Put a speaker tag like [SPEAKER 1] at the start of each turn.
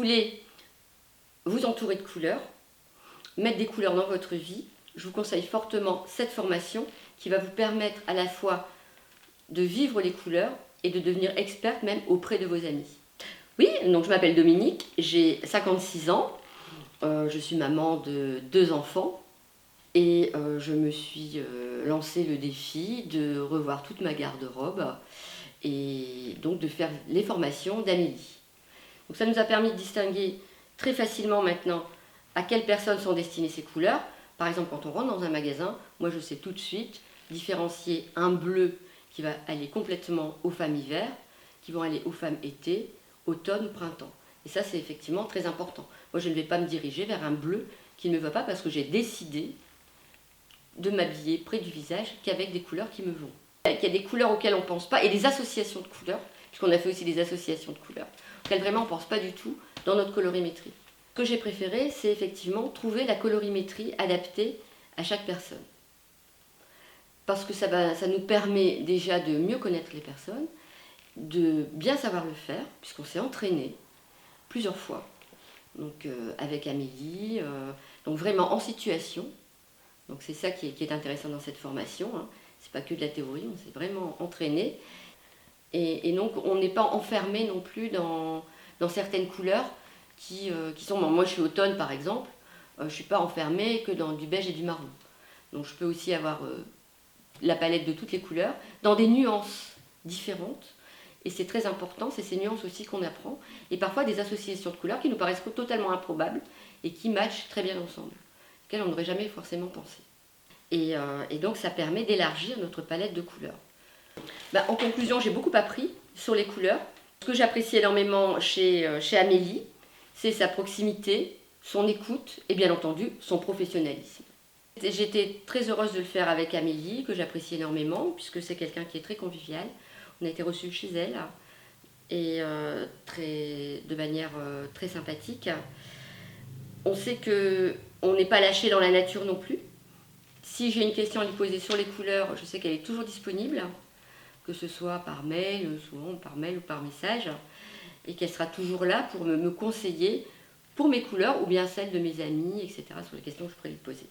[SPEAKER 1] voulez vous entourer de couleurs, mettre des couleurs dans votre vie, je vous conseille fortement cette formation qui va vous permettre à la fois de vivre les couleurs et de devenir experte même auprès de vos amis. Oui, donc je m'appelle Dominique, j'ai 56 ans, je suis maman de 2 enfants et je me suis lancé le défi de revoir toute ma garde-robe et donc de faire les formations d'Amélie. Donc ça nous a permis de distinguer très facilement maintenant à quelles personnes sont destinées ces couleurs. Par exemple, quand on rentre dans un magasin, moi je sais tout de suite différencier un bleu qui va aller complètement aux femmes hiver, qui vont aller aux femmes été, automne ou printemps. Et ça c'est effectivement très important. Moi je ne vais pas me diriger vers un bleu qui ne me va pas parce que j'ai décidé de m'habiller près du visage qu'avec des couleurs qui me vont. Il y a des couleurs auxquelles on ne pense pas et des associations de couleurs, puisqu'on a fait aussi des associations de couleurs, auxquelles vraiment on ne pense pas du tout dans notre colorimétrie. Ce que j'ai préféré, c'est effectivement trouver la colorimétrie adaptée à chaque personne. Parce que ça nous permet déjà de mieux connaître les personnes, de bien savoir le faire, puisqu'on s'est entraîné plusieurs fois, donc avec Amélie, donc vraiment en situation. Donc c'est ça qui est intéressant dans cette formation, hein. C'est pas que de la théorie, on s'est vraiment entraîné. Et donc on n'est pas enfermé non plus dans certaines couleurs qui sont... Moi je suis automne par exemple, je ne suis pas enfermée que dans du beige et du marron. Donc je peux aussi avoir la palette de toutes les couleurs, dans des nuances différentes. Et c'est très important, c'est ces nuances aussi qu'on apprend. Et parfois des associations de couleurs qui nous paraissent totalement improbables et qui matchent très bien ensemble, auxquelles on n'aurait jamais forcément pensé. Et donc ça permet d'élargir notre palette de couleurs. En conclusion, j'ai beaucoup appris sur les couleurs. Ce que j'apprécie énormément chez Amélie, c'est sa proximité, son écoute et bien entendu son professionnalisme. J'étais très heureuse de le faire avec Amélie, que j'apprécie énormément, puisque c'est quelqu'un qui est très convivial. On a été reçus chez elle et de manière très sympathique. On sait qu'on n'est pas lâché dans la nature non plus. Si j'ai une question à lui poser sur les couleurs, je sais qu'elle est toujours disponible, que ce soit par mail, souvent par mail ou par message, et qu'elle sera toujours là pour me conseiller pour mes couleurs ou bien celles de mes amis, etc., sur les questions que je pourrais lui poser.